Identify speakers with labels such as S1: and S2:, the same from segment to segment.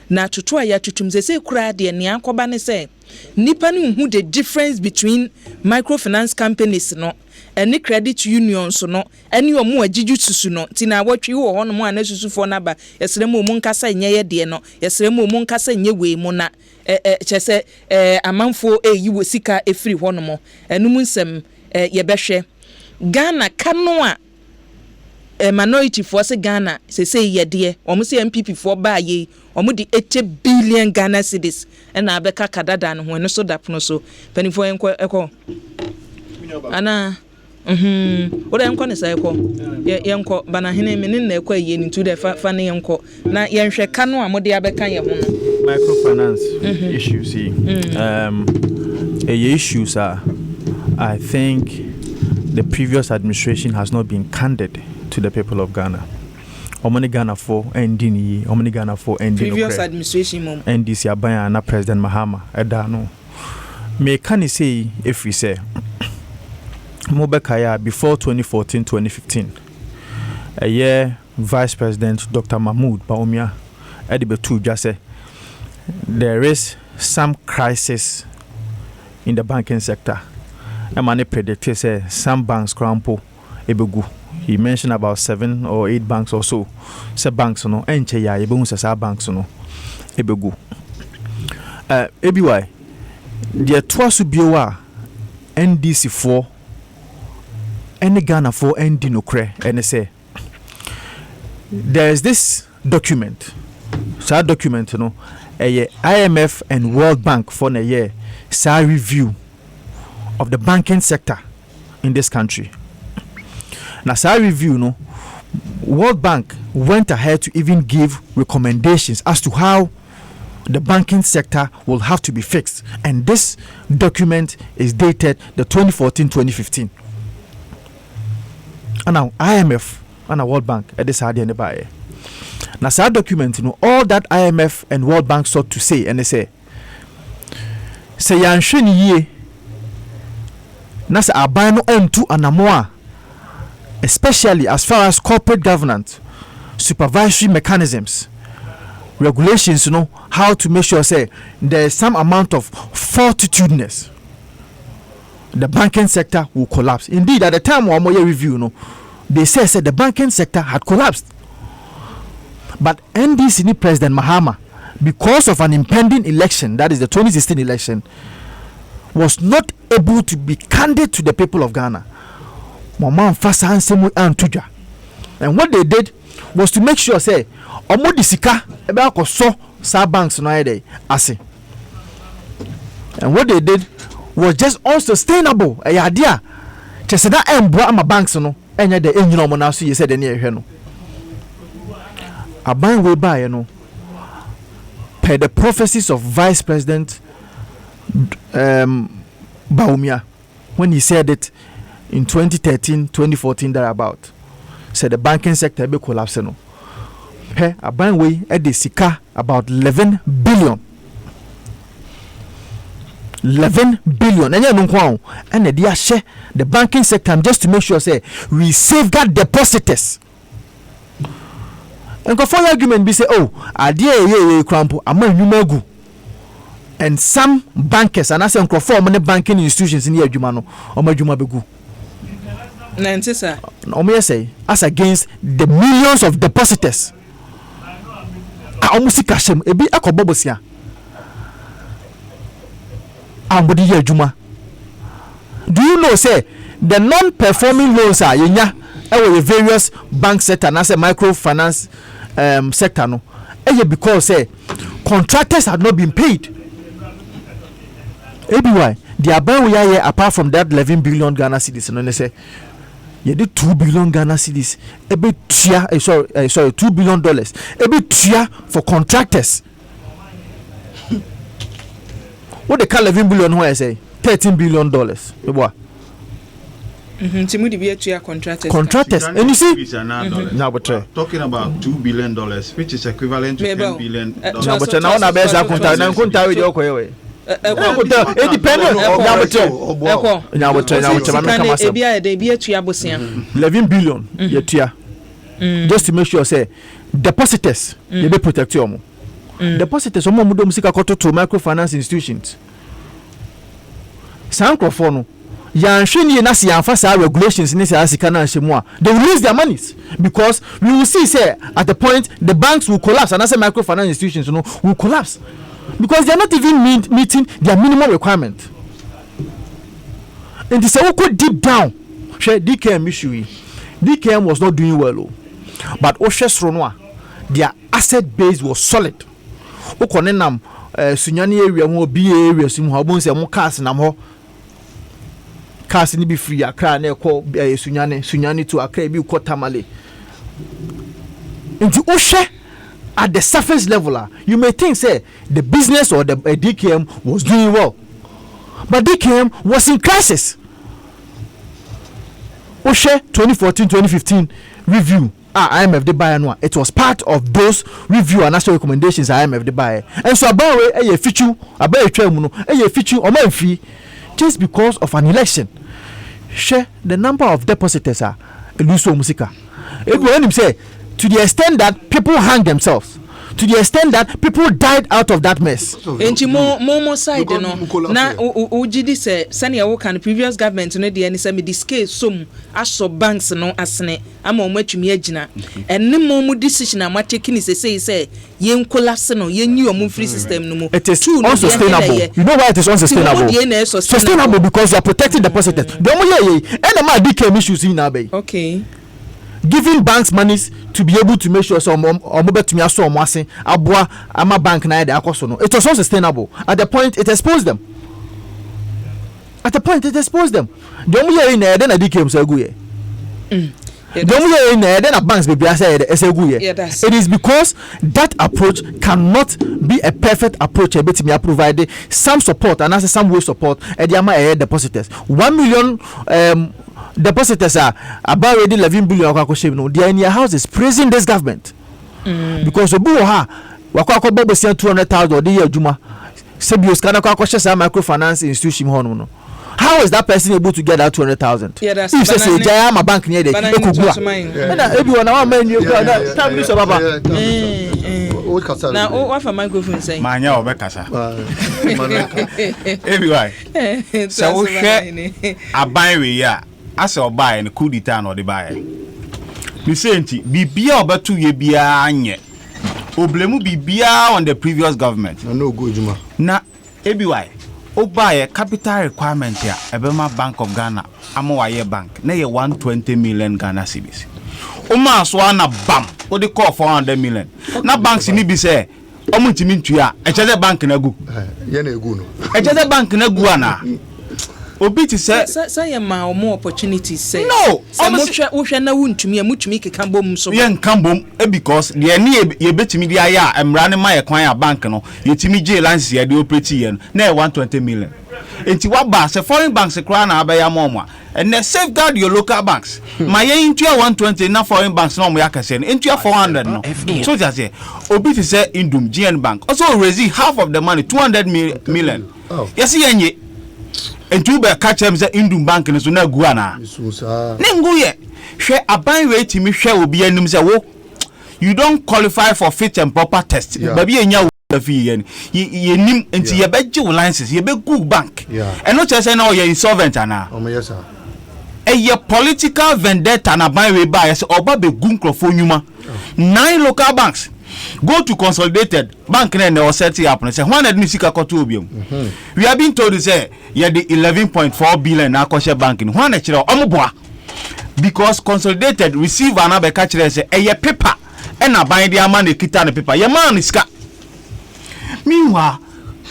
S1: na tutu aya tutum se kura de ne akoba ne se nipa ne hu the difference between microfinance companies no any credit unions no any omo agiju susu no tina awotwe wo ho no mo anasusufo na ba yesere mo mu nkasa nye ye de no yesere mo mu nkasa nye we mu na chese amanfo eyi sika efiri ho no mo enum nsem ye behwe Ghana kano a minority for se Ghana se ye de omo se MPP for ba ye omo di 80 billion Ghana cedis na abeka kadada no ho no so dapno so panifo enko ana Oda enko ne sai ko yenko bana hene me ne na ekwa ye ni tu de fa ne yenko na yenhwe ka no a mode abeka ye ho no
S2: microfinance issues issues are I think the previous administration has not been candid to the people of Ghana. Omani Ghana for ending Omani Ghana for ending
S1: previous administration mom
S2: NDC abaya na President Mahama edano me can say if we say Mobekaya before 2014-2015 a year Vice President Dr. Mahmoud Baumia Edibetu just say there is some crisis in the banking sector. A man predicted say some banks crampo ebegu. He mentioned about 7 or 8 banks or so. Say banks no enche ya ebegu say banks no ebegu. ABY the twasu biowa NDC 4 any Ghana for ND no kre and say there is this document. So that document no a IMF and World Bank for a year say review of the banking sector in this country. Now say review no World Bank went ahead to even give recommendations as to how the banking sector will have to be fixed, and this document is dated the 2014-2015. And now IMF and World Bank at this idea nearby. Now, that document, all that IMF and World Bank sought to say, and they say Yanshini ye Nasa Abano M2 Anamoa, especially as far as corporate governance, supervisory mechanisms, regulations, how to make sure say there is some amount of fortitudeness. The banking sector will collapse. Indeed, at the time of our review, they said the banking sector had collapsed. But NDC President Mahama, because of an impending election, that is the 2016 election, was not able to be candid to the people of Ghana. And what they did was to make sure say omo disika ebe akoso sa banks no ide ase. And what they did was just unsustainable. Idea chese da embo ama banks no enye de enyina omo na so ye said na ehwe no. Aban we buy no per the prophecies of Vice President Baumia when he said it in 2013-2014 thereabout, said the banking sector be collapsing no. Hey, aban we at the sika about 11 billion. 11 billion. And they share the banking sector just to make sure say we safeguard depositors. And for argument be say, oh, idea crampo among and some bankers and as for many banking institutions in the Jumano or Majuma Begu. Say as against the millions of depositors. Almost cashem a bit akobobosia. Ambodi Juma. Do you know say the non-performing loans are yenya the various bank sector and as a microfinance sector no because say contractors have not been paid. ABY the above we are apart from that 11 billion Ghana cedis and they say you did 2 billion Ghana cedis a bit sorry $2 billion a bit for contractors. What they call 11 billion who I say $13 billion. Contractors. And you see, now but
S3: talking about $2 billion, which is equivalent to $10 billion.
S2: Now but now na beza kunta na kunta we jo koyewe. It depends. Now but 11 billion yetua. Just to make sure say depositors they be protect you. depositors omo mu dom sika koto to microfinance institutions sankrofo no yanhwe ni na se yanfa sa regulations ni sa sika na hye mu a they will lose their monies because we will see say at the point the banks will collapse and as microfinance institutions will collapse because they are not even meeting their minimum requirement. And this we go deep down share DKM issue. DKM was not doing well, but Oshesronwa, their asset base was solid. Okonenam Sunyani area mo BA area sim ho bon se mo cars nam ho cars ni be free Accra na ko Sunyani to Accra bi ko Tamale. Into Oshe at the surface level you may think say the business or the DKM was doing well, but DKM was in crisis. Oshe 2014-2015 review IMF the buyer no it was part of those review and national recommendations IMF the buyer and so about a feature about a feature or man fee just because of an election. Share the number of depositors are eluso musika. It will him say to the extent that people hang themselves, to the extent that people died out of that mess.
S1: Enti mo side no na ugidi se sani awo kan previous government no de ani se me discase som aso banks no asene ama o matwumi agina enne mo decision am take ni say yen collapse no yen new o free system no mo.
S2: It is unsustainable. You know why it is unsustainable? Sustainable because you are protecting the depositors. The mo ye and ma DKM issues in abe.
S1: Okay.
S2: Giving banks monies to be able to make sure some betumi aso omo ase aboa ama bank na dey akoso no it was unsustainable. At the point it exposed them. The omo ye na dey na DKM so aguye. The omo ye na dey na banks be bia say aguye. It is because that approach cannot be a perfect approach betumi provide some support and as some way support e dey ama depositors 1 million depositors are about already 11 billion akwa no they are in their houses praising this government because obu ha wakwa bobo 200,000 or the year juma sebios kana kwa share microfinance institution hono no. How is that person able to get that 200,000? If say jaya my bank near the ekugua na everyone na man you time this baba
S1: na what for microphone say
S4: manya obekasa everywhere so we share aban we ya asa obae ne kudita na ode bae mi senti bibia obetu ye bia anye oblemu bibia on the previous government
S5: no go juma
S4: na ebiwai obae capital requirement ya ebema Bank of Ghana amawaye bank na ye 120 million Ghana cedis uma so na bam odi call 400 million na banks ni bi say omutimi ntua echeze bank na gu
S5: ye na egu no
S4: echeze bank na gu ana obi ti
S1: say ma more opportunities say
S4: no
S1: wo hwe na wuntumi amutumi keka bom so
S4: ye nkan bom because the ni ye betimi dia ya emra ne ma ye kwan ya bank no yetimi je license ya de operate ye na 120 million enti wa ba se foreign banks kra na abaya momwa and they safeguard your local banks my ye into 120 na foreign banks no mo yakase into 400 no so just say obi ti say Indum GN Bank also raise half of the money 200 million yes yenye entu be catch them say Indum Bank ne so na gu ana ne ngu ye hwe aban we timi hwe obi anim say wo you don't qualify for fit and proper test baby enya wo fi ye nim enti ye be gi license ye be gu bank and no say na you insolvent ana
S5: yes sir
S4: a political vendetta na ban we buy say oba be gu nkrofo nyuma 9 local banks go to consolidated bank na they set up and say 100 ni sika koto obiom we have been told say yeah the 11.4 billion na akoshe bank ni one kire omoboa because consolidated receive an be catch say a paper and na ban dia man ekita na paper ye man sika meanwhile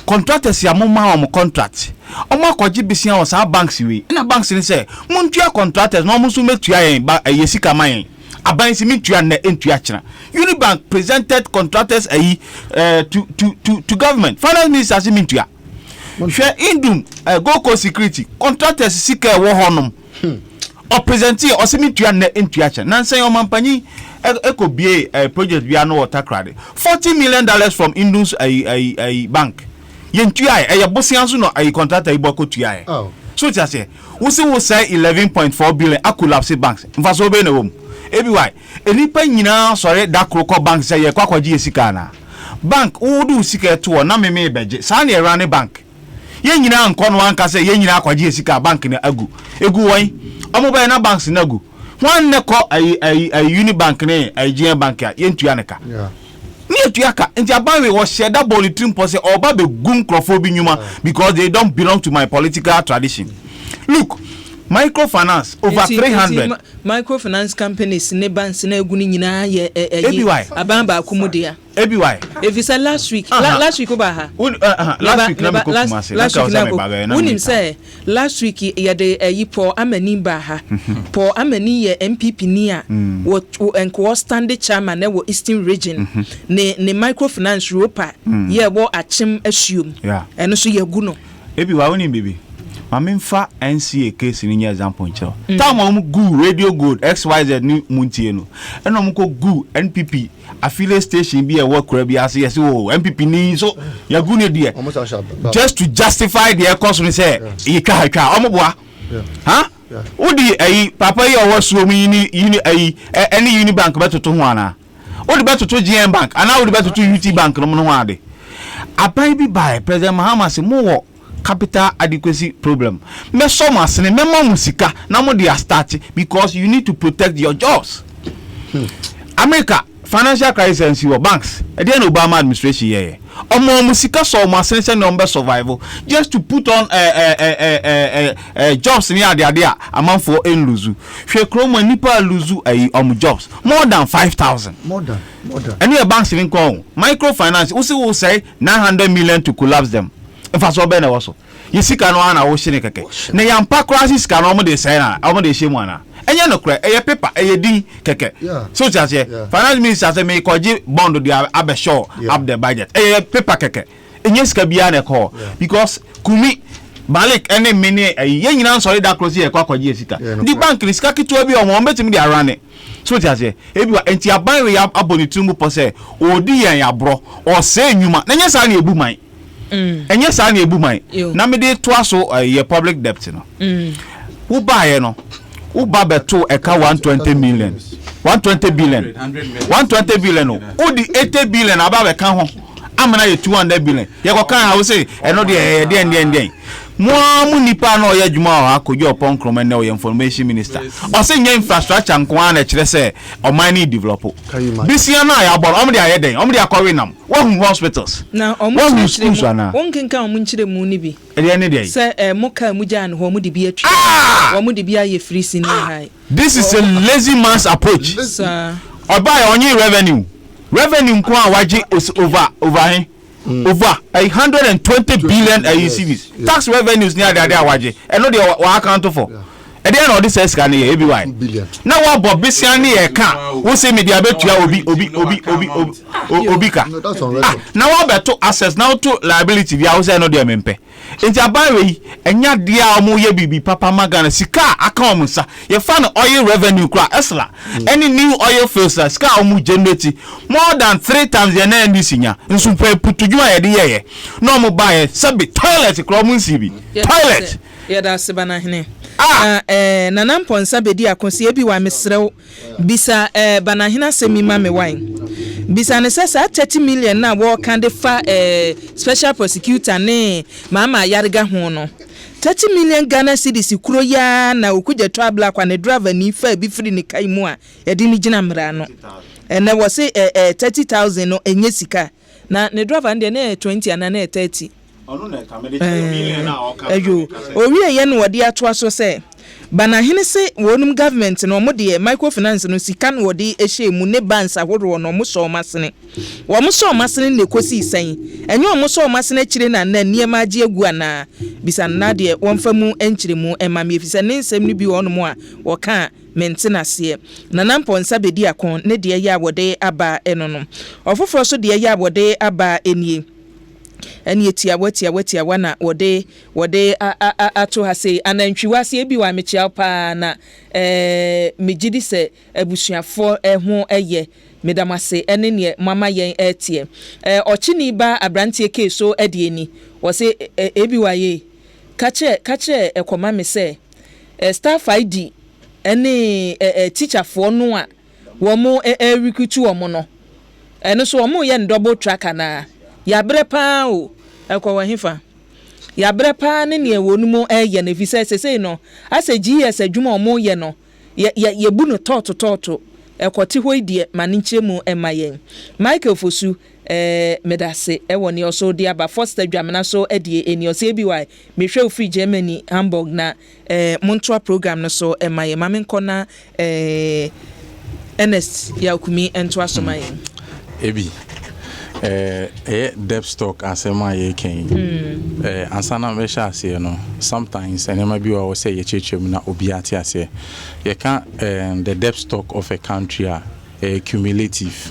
S4: contractors ya mama am contract omo akwaji bisia o sa banks we na banks ni say montua contractors no mo so metua yen ba yesika man aban si metua na entua kira Unibank presented contractors to government finance minister si metua hwe Indum Goko security contractors sika wo honom o presenti o si metua na entua kira na nsan o mampanyi ekobie project bia no water credit $40 million from Indus bank yentua e bosian so no contractor iboko tua so ti ase wo say 11.4 billion collapse banks mfa so be na wom ebi why enipa nyina sore da kroko bank say ye kwakwaji esika na bank wo do sika to na me beje saa na run bank ye nyina nko no anka say ye nyina akwaje sika bank na agu egu wan omo be na banks na agu wan ne ko ai Unibank ne ai GN bank ya ye ntua ne ka ni etua ka nti abanwe wo share that ball trim po say oba be gun crofo bi nyuma because they don't belong to my political tradition. Look, microfinance over 300
S1: microfinance companies ne banks na egu ni nyina ye abamba akomudia
S4: ABY.
S1: If you say last week over ha.
S4: Last week
S1: Unim say last week ye de Paul Amani ba ha. Paul Amani ye MPP ni a what enko stand chairman na wo Eastern region. Ne microfinance Europa ye wo achim assume. Eno so ye gu no.
S4: ABY unim baby. Mamemfa NCA case ni nya example ncho. Tam gu Radio Gold XYZ ni muntie no. Eno mko gu NPP affiliate station be a work bi ase yes o MPP ni so ya gu ne de. Just to justify the cost we say e ka hatwa omoboa. Ha? Odi ayi papa yi owo so mu uni ayi any Unibank betoto ho ana. Odi betoto GN Bank ana odi betoto UT Bank no mo ho ade. Abai bi bai President Mahama se mo wo capital adequacy problem. Me so masene me mo musika na mo dey start because you need to protect your jobs. America financial crisis in your banks. At the end of Obama administration here. Omo musika so masene number survival just to put on jobs near there amount for en luzu. Hwe kromo nipa luzu jobs more than 5,000. More than. And your banks even call microfinance will say 900 million to collapse them. If I saw Ben also, you see, can one hour shake. Na yampa crisis can almost the say na, almost the same one. And you know, a paper, a D keke. So just finance minister say me koji bond to the abeshaw up the budget. A paper keke. And yes, can be an call because kumi Malik any many a young man sorry that close here kwaji sika. The bank is kaki to be on one bet me dey run it. So just say, ebi wa enti aban we aboni tumbu po say odi yan ya bro or say nyuma. Na nyesa na ebu man. Enye sa na ebu man na me dey to aso ye public debt no wo ba ye no wo ba beto eka 120 million 120 billion 120 billion no wo di 80 billion aba be kan ho amana ye 200 billion ye ko kan ha wo say eno de den mo nipa na oya djuma ha akojo opon kroma na oya information minister o say nya infrastructure nko na kire say o man ni develop bisia na ya bor o mo de aye den o mo de akọwe nam wo hu hospitals
S1: na o mo kire mo won kenkan o mo nkire mu ni bi
S4: e ne de
S1: say mo ka mu ja no ho mo de bi atwa wo mo de bi aye free senior high.
S4: This is a lazy man's approach. Oba onye revenue nko a waji over over 120 billion AECs. Tax revenues near the awaje. And no they were account for. At the end of this scan here, billion. Now what Bob Bissiani can who say media betua obika. Now what better access now to liability the house no dey mempe. Enti abawe enya dia omo ye bibi papa magana sika account musa. Ye fan oil revenue kra esla. Any new oil fields sika omo generate more than 3 times the na ndi sinya. Nso putujuma ye de ye. No mo buy sabi toilet kra mo nsibi. Toilet.
S1: Yeah, that's banahine. Nana mponsa bedi akonsi ebi wa mesrew bisa banahina semi ma me wan bisa ne sesa 30 million na wo kan de fa special prosecutor ne mama yarga ho no 30 million Ghana cedis kuro ya na okuja trouble kwa ne driver ni fa bi free ni kai mu a yedi ni gina mra no na wo say 30,000 no enye sika na ne driver ndi na 20 ana na 30 onu na kamede million na o kan owie ye no wode ato aso se bana hene se wonum government no mo de microfinance no sika no wode ehye mu ne banks ahoro no mo so masene wo mo so masene ne kosi san enye wo so masene kire na na niema age egu ana bisa na de wonfa mu enkire mu emam efisa ne nsem no bi wono mo a wo ka maintenance ye na namponsa bedi akon ne de ya wode aba eno no ofoforo so de ya wode aba enie eni etia wana wode ato ha sei anantwiwa se bi wa mechia pa na megidi se abusuafo ho eye medamase ene ne mama yen etie ochini ba abrantie ke so edieni wo se ebi wa ye kache ekoma me se staff ID ene teacher fo no a wo mo recruit wo mo no ɛno so ɔmo yɛ double tracker na yabrɛ pa o ɛkɔ wɔ hefa yabrɛ pa ne ne ɛwɔ no mu ɛyɛ na efisɛ sesei no asɛ GS adwuma ɔmo yɛ no ye bu no tɔɔto ɛkɔte hɔ die ma ne nkyɛ mu ɛma yɛn Michael Fosu medase ɛwɔ ne ɔso de aba first adwamna so ɛde eni ɔse bi wai mehwɛ ofri Germany Hamburg na montoa program no so ɛma yɛn ma menkɔ na Ernest Yakumi ɛntoa so ma yɛn
S5: ebi debt stock asema ye ken ansana me sha ase no sometimes enema bi wa say ye chechemu na obi ate ase ye can the debt stock of a country cumulative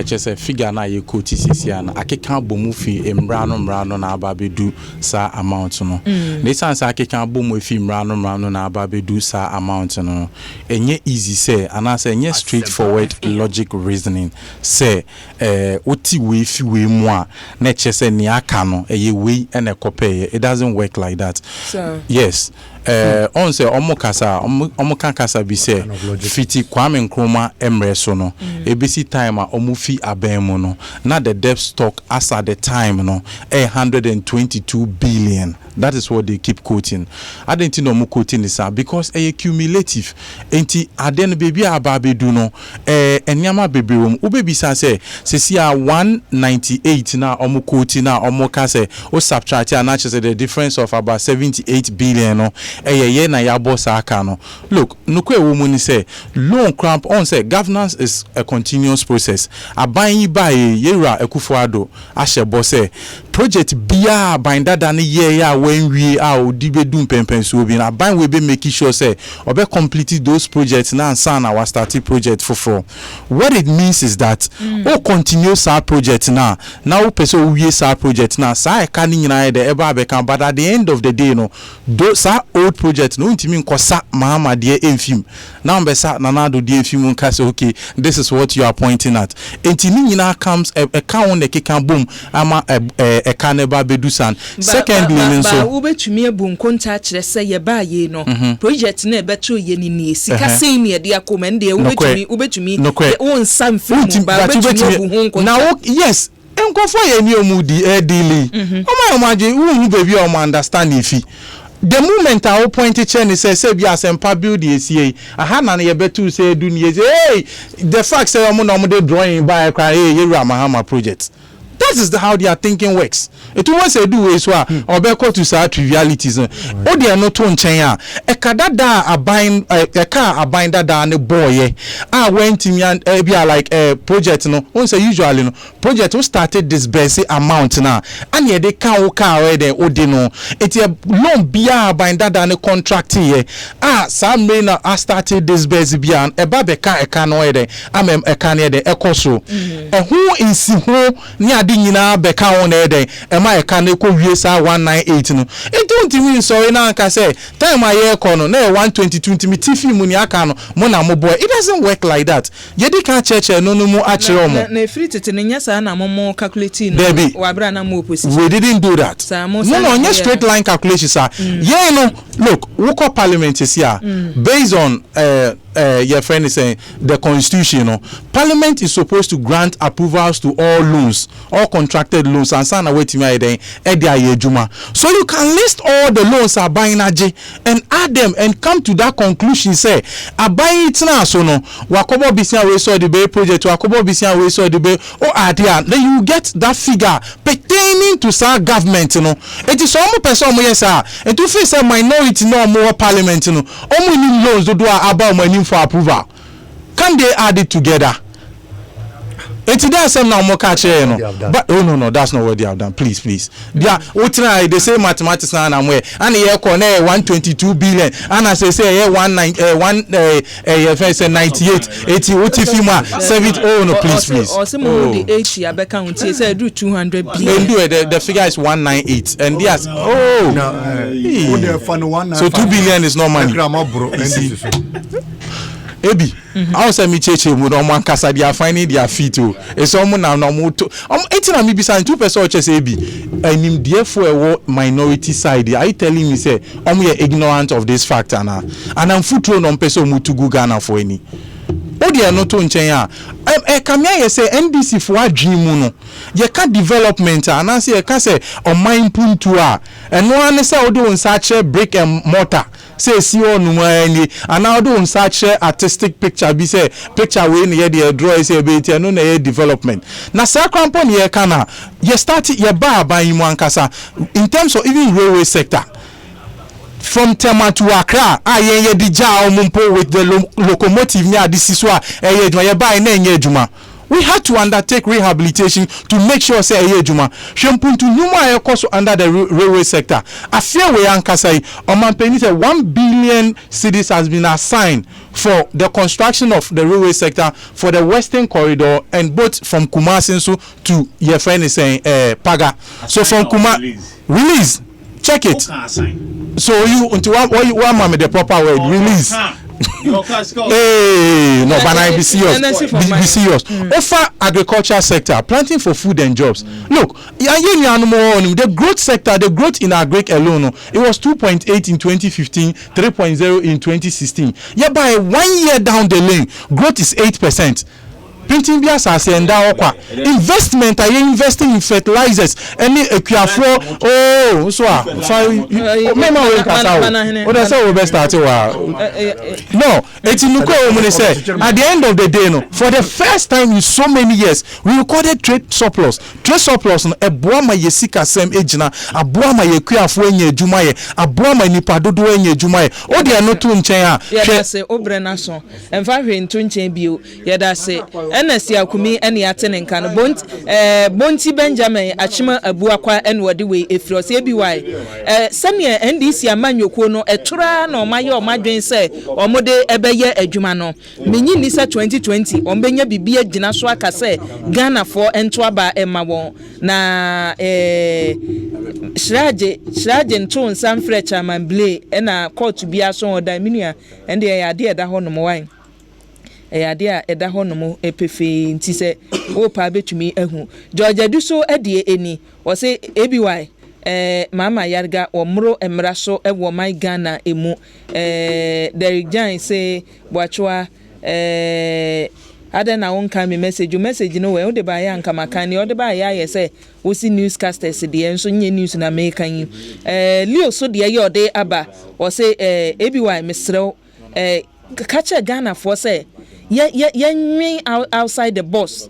S5: just a figure na ye quote sisia na akeka bomu fi emra no na aba bedu sa amount no ne sansa akeka bomu fi emra no na aba bedu sa amount no enye easy say ana say enye straightforward logic reasoning say oti we fi we mu a na chese ni aka no eye we na ekope it doesn't work like that so yes on say omo kasa bi say fiti Kwame Nkrumah emre so no ebisi time a omo fi abemu no na the debt stock as at the time no 122 billion. That is what they keep quoting. I don't think no more quoting this because a cumulative enti aden baby ababe do no enyama baby room ubebi say see 198 na omo quoting na omo ka say o subtract na say the difference of about 78 billion no ye na ya boss aka no look no kwe wo mu say loan cramp on say governance is a continuous process aban yi ba yera Akufo-Addo ahye boss project bia binder than ye ya when we are dibedum pempen so bi na ban we be making sure say obe complete those projects na san our starting project for what it means is that o continue sa project na o person we sa project na sa e ka ni nyina de eba be kan but at the end of the day no those sa old project no ntimi nkosa mahama de enfim na mbe sa na do de enfim nka say okay this is what you are pointing at ntimi nyina comes a count the kikan boom ama e ka ne ba bedusan secondly so ubetumi ebu nkonta kire say ye ba ye no project na ebeto ye ni sika sei ne de akoma nde ubetumi won sam film ba ubetumi ebu hu nkonta now yes enkofo ye ni omudi daily o ma je wu baby o ma understand ifi the moment I point to Chen say be Asempa build the ACA aha na ye betu say do ni hey the fact say omo no dey drawing by cry hey Mahama project. That is how their thinking works. It was a do is what or to say trivialities. Oh, they are not on China. A kadada a bind a car a binder down a boy. I went to me and be like a project. No, once usually no project who started this basic amount now. And yet they can't car where they odino. It's a loan bia binder than a contract here. Some may not I started this basic beyond a babeka a canoe. I'm a canny de ecoso. And who is who near nyina beka on eden e ma e ka na ko wie sa 198 no e don't mean so na anka say time aye ko no na 122 ntimi tifi mu ni aka no mo na mo boy it doesn't work like that ye dey ka cheche no mu a kire omo na free tete ne nya sa na mo calculate no wa bra na mo opposition we didn't do that no nya straight line calculation sir yeah no look we call parliament is here based on your friend is saying the constitution you know, parliament is supposed to grant approvals to all loans, all contracted loans and sign away to me so you can list all the loans are buying and add them and come to that conclusion say I buy it now so no wakobo bisia we so the bay project wakobo bisia we so the bay or idea then you get that figure pertaining to our government you know it is almost person yes sir and to face a minority no more parliament you know only loans do about money for approval. Can they add it together? It's there some now more catch you know. But no, that's not what they have done. Please. They are they say mathematics and I'm where and here connect 122 billion and as I say 98 80 what if you ma 70 no please. Or some the 80 I count say do 200 billion. The figure is 198 and yes so 2 billion is not money. Ebi I say me cheche mu no man kasa dia finding their feet o so mo na no mo to etina me bisa 2% che say ebi anim therefore a minority side are you telling me say you ignorant of this factor na and am futuro no person mu to Ghana for any odi no to nchen a kamia ye say NDC for adwin mu no ye ka development and say ye ka say oman puntu a eno an say odi won sa che brick and mortar say si onu ani and now do such artistic picture be say picture we na ye draw say be no na ye development na sa crampon ye kana ye start ye ba ban mu ankasa in terms of even railway sector from Tema to Accra ye di ja omumpo with the locomotive near this is why ye buy na ye juma. We had to undertake rehabilitation to make sure say juma shempuntu nyuma cost under the railway sector. I fear we ankasai omanpeni say 1 billion cedis has been assigned for the construction of the railway sector for the western corridor and both from Kumasi to your friend is saying Paga. So from release. Check it. So you until one mama the proper word release. Hey, no, but I be serious. Be serious. Offer agriculture sector, planting for food and jobs. Look, the growth sector, the growth in agric alone, it was 2.8 in 2015, 3.0 in 2016. Yeah, by 1 year down the lane, growth is 8%. Printing bias as investment are you investing in fertilizers any equiafro so no it's at the end of the day no for the first time in so many years we recorded trade surplus no eboama yesika sem ejina aboama yequiafro enye adwuma ye aboama nipa dodo enye adwuma ye o de no to nchen a
S1: ye say obrena so emfa hwe nto nchen bio ye da say NSC akumi ene atene nka no bonti Benjamin achima abuakwa ene wode we efiro se bi wai sane NDC amanyoko no etura na omaye omadwen se omode ebeye adwuma no menyi nisa 2020 ombenya bibia gina so aka se Ghana for ento aba ema won na Shiraje nto nsam frɛ chairman Blay ena court bia so oda minia ende ya ade eda ho no mo wan ade a eda ho no mo epefe nti se wo pa betumi ahu George Aduso adie eni wo se ABY mama yarga omro emra so ewo my Ghana emu Derek Jan say boachwa ada na won kan me message no we de ba ya nka makani o de ba ya ye say wo si newscasters de enso nye news na me kan Leo so de ye o de aba wo say ABY mesrew kacha Ghana for say ye outside the box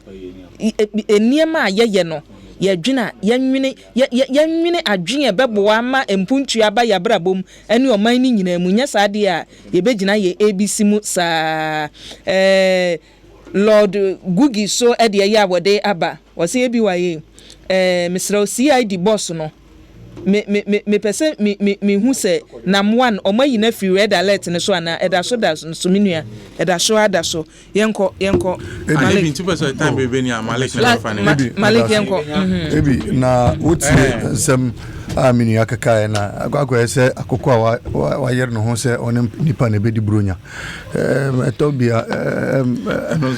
S1: eniema ye no ye dwena ye nwene adwen bebo ama empuntu aba ya brabom ene oman ni nyina mu nya saade a ye begina ye ABC mu sa Lord Gugi so e de ye awode aba wo se ebi waye Mr. CID boss no me pese me hu se nam one omayi na free red alert ne so ana eda so da so menua eda so ada so yenko
S5: Malik 2% time be ni Malik na fane
S1: Malik yenko
S2: ebi na wuti some amini akaka na agwagwa ese akoko wa yer no ho se onem nipa na be di bronya etobia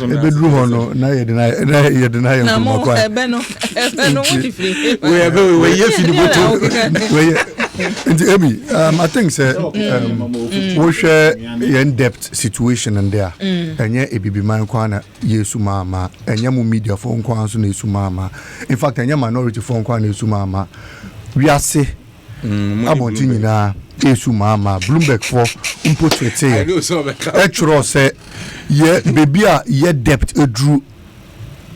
S2: ebedru ho no na yedina yo makwa
S1: ebe no wuti free
S2: we ye fini boto we ebi I think say we share in depth situation and there enye ebibi man kwa na Yesu mama enye mu media for nkwa so na Yesu mama in fact enye minority for nkwa na Yesu mama we are say abonti nyina Yesu mama Bloomberg for input twete e churo say ye baby a ye debt edru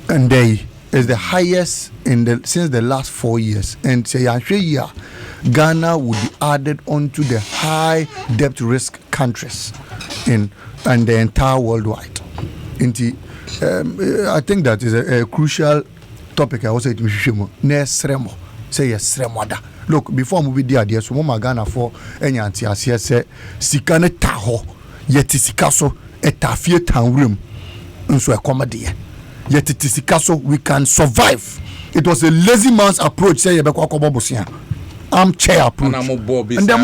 S2: and they is the highest since the last 4 years and say ya Ghana would be added onto the high debt risk countries and the entire worldwide. I think that is a crucial topic. I also say say yes, look, before we be there, so mama Ghana for any anti say sikane taho yet sikaso etafie town room unso a comedy yet sikaso we can survive. It was a lazy man's approach. Say armchair approach. And then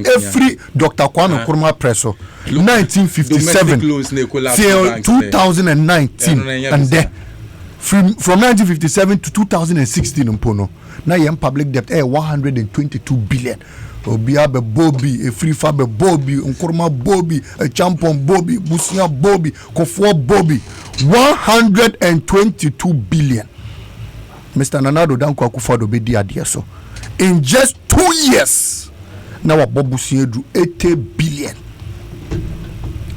S2: every Dr. Kwame Nkrumah Presso 1957 till 2019 and then from 1957 to 2016 now you have public debt 122 billion
S6: obia be bobi, a free fabe bobi, unkurma bobi, a champon bobi, busia bobi, kofo bobi, 122 billion. Mr. Nanado Danko Akufo-Addo be di adie so. In just 2 years, now a bobusia do 80 billion.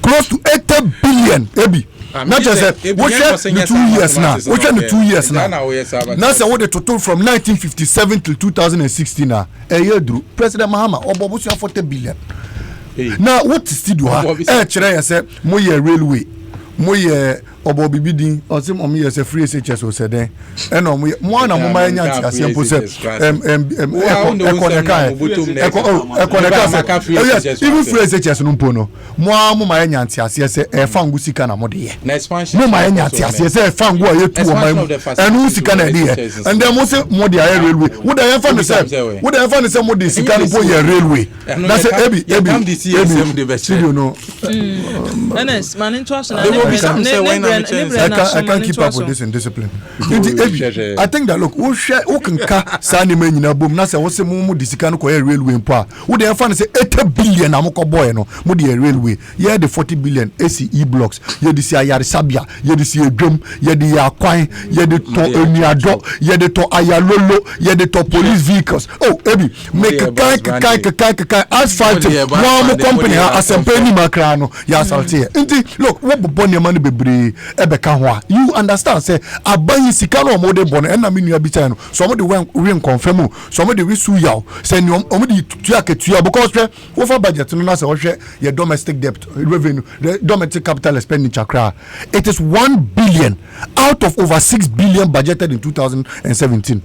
S6: Close to 80 billion, Ebi. Not just what's the 2 years now? What's the 2 years now? Now say what the total from 1957 till 2016 now. A year drew President Mahama or Bobusia 40 billion. Now what is still do? Chere say moye railway, moye obo bibidi or some of me as a free SHS or said then and on mo na mo ma nya as simple say even free SHS no mpo no mo ma nya as say e fa ngu sika na mo de ye mo ma nya as say fa ngu aye tu o ma mu enu sika na de ye and then mo say mo de aye railway wo da ye fa no say mo de sika no po ye railway na say ebi you know
S1: Ernest man international
S6: I can't keep up with this in discipline. I think that look, who can ka sani men in a boom? Na say what's the mumu disikano ko railway mpa. Who dey fan say 80 billion amoko boy no. Mo dey railway. Yeah, the 40 billion ACE blocks. Yeah, the Ayari Sabia. Yeah, the Drum. Yeah, the Akwan. Yeah, the to Eniado. Yeah, the to Ayalolo. Yeah, the to police vehicles. Oh, Ebi, make a kai asphalt. One company Asempa ni makrano. Ya salte. Inti look, what boni money be you understand say abayi sikano mo de bon na me nua bi tan no so mo de wen confirm so mo de we su yaw say no mo de tuya ketua because we for budget no na say wo hwe your domestic debt revenue domestic capital expenditure cra it is 1 billion out of over 6 billion budgeted in 2017.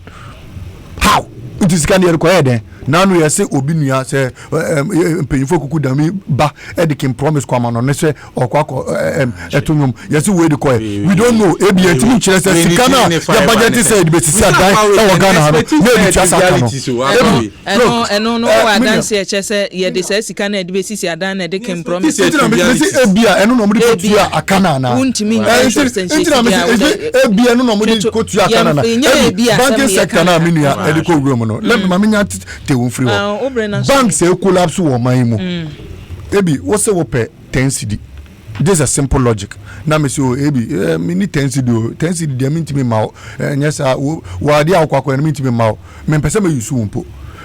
S6: How it is can you require now we say obi nua say payinfo kuku dami ba edikin promise kwa no ne say okwako etunum yes we dey call we don't know ebi entimi chere say sikana ya budget say be sisi adan e wo Ghana ha no dey chasa
S1: no wa dance e che say ye dey say sikana e be sisi adan na edikin promise
S6: ebi eno no mo dey kotu akana na
S1: untimi
S6: ebi eno no mo dey kotu akana na banking sector na minua ediko room no let me nya free banks say collapse wo man mu ebi wo say wo pe 10 cedi. This is a simple logic. Na me say ebi me ni 10 cedi dey mean to me ma yes wa dia akwa mean to me ma me pese me yusu mpo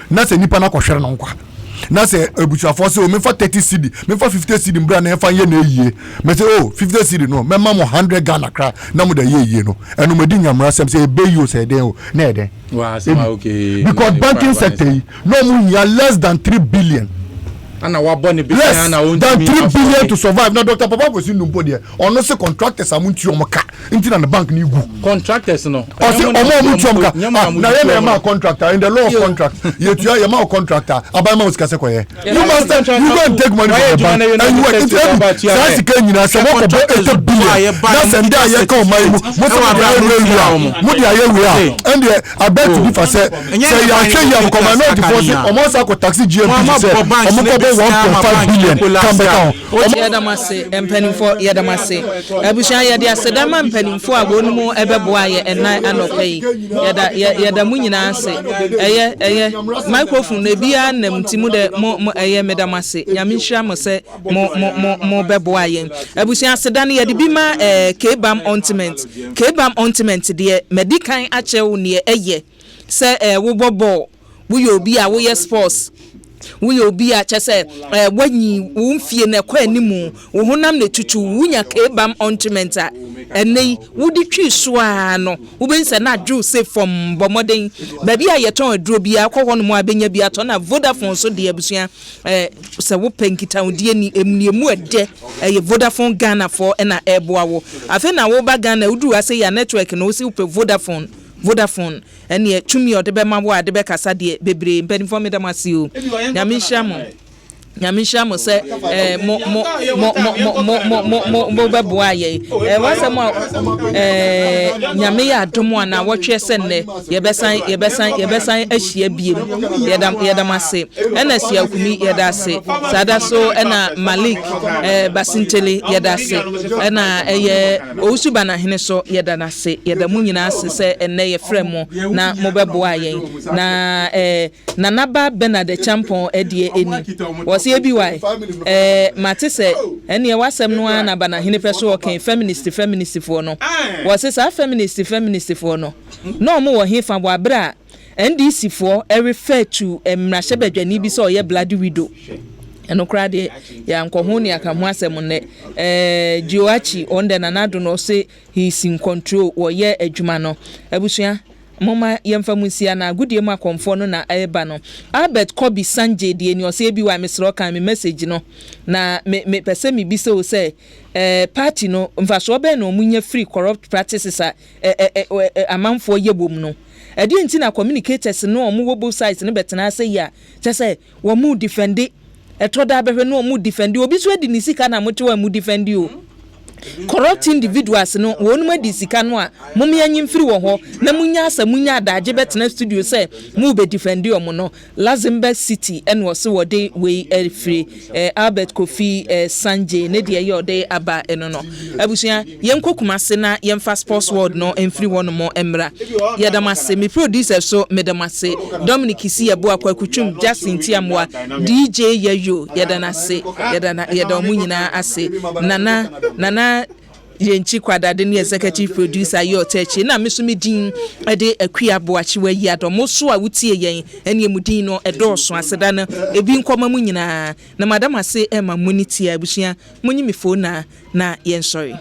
S6: na say nipa na kohwere no nkwa na say ebuchafo say o me for 30 cedi me for 50 cedi mbra na efa ye na eyie me say 50 cedi no me ma mo 100 Ghana kra na mo da ye no eno me di nyamra sem say be you say den o na eden
S5: wa say okay
S6: because banking sector no mo less than 3 billion
S5: ana wa boni bi
S6: ana on than 3 billion to survive. Now Dr. Papa go see numpo there ono say contractors amuntu omoka inti na the bank ni gu
S5: contractors no
S6: o say omuntu omoka na ye ma contractor in the law of contract ye tua ye ma contractor abama usikase ko ye you must you go and take money from the bank and you work into say sika nyina say wo ko bo 8 billion na say nda ye ka o mai mu mo say aye we and I bet to be for say ya hwe ya ko ma no di force omo sa ko taxi GMP say omo 1.5 billion come back on.
S1: Yadamase empenifo yadamase. Abusha yade asedama empenifo agonu mu ebeboa ye enai anopei. Yadamu nyina ase. Eye microphone na bia namtimu de mo eye medamase. Nyamihia mo se mo beboa ye. Abusha asedane yade bima K-Bam ointment de medican achewo ne eye. Se wo bobo wo yo bi a wo ye sports we obi a chese wanyi wo mfie na kwa animu wo honam na tutu wunya K-Bam ointment a enei wo di twi so a no wo bensa na adwo se from bomoden ba bia ye ton aduro bia kwa hono mu abenya bia to na Vodafone so de abusua se wo penkita wodie ni emniemu ede Vodafone Ghana for na eboa wo afi na wo ba Ghana udu ase ya network no si wo pe Vodafone ene tumi ode be mawo ade be kasa de bebre mpanifo medamasi o nyamihia mo nyamisha mo se mo beboa ye wase mo nyame ya adomo na wotwe se ne yebesan ahia biem yedam ase ena sia akumi yeda ase sada so ena Malik Basintele yeda ase ena eye Ousuba na hene so yeda na ase yeda mu nyina ase se enne ye fremo na mo beboa ye na Naba Bernard Champon edie eni was ye bi why mate se ene wasem no na bana hene peso okay feminist for no was say feminist for no no mo wo hefa bo abra NDC for refer to mrahye badwani bi so ye bloody widow eno kra de ya nkoho ne aka ho asem ne Joachi on the nanado no say he is in control wo ye adwuma no abusua mama yemfa musia na agudie mu akomfo no na eba no Albert Kobi Sanje de ni o se bi wa mesro kan me message no na me pese me bi se o se party no mfa so be no munya free corrupt practices amanfo yebom no edi nti na communicators no omo wo both sides no betena say ya say wo mu defend etoda behwe no mu defend obi so edi ni sika na mo che wa mu defend o corrupt individuals no wonuma di sika no a mumya nyimfiri wo ho na munya asa munya adaje betena studio say mu be defend omo no Lazimberg City en wo se wode we free Albert Kofi Sanje ne de ye ode aba eno no abusua yenkokuma se na yemfa sports world no emfiri wono mo emra yedamase me producer so medamase Dominic Isi ebo akwakutwum Justin Tiamwa DJ Yayo yedanase yedamu nyina ase nana yenchi kwadade ne executive producer yo techi na mesumi din ede akua boachi wa yi adomo so a wutie yen ene mudin no edoso aseda na ebi nkoma mu nyina na madam ase ema muniti abusua munyi me phone na yen sorry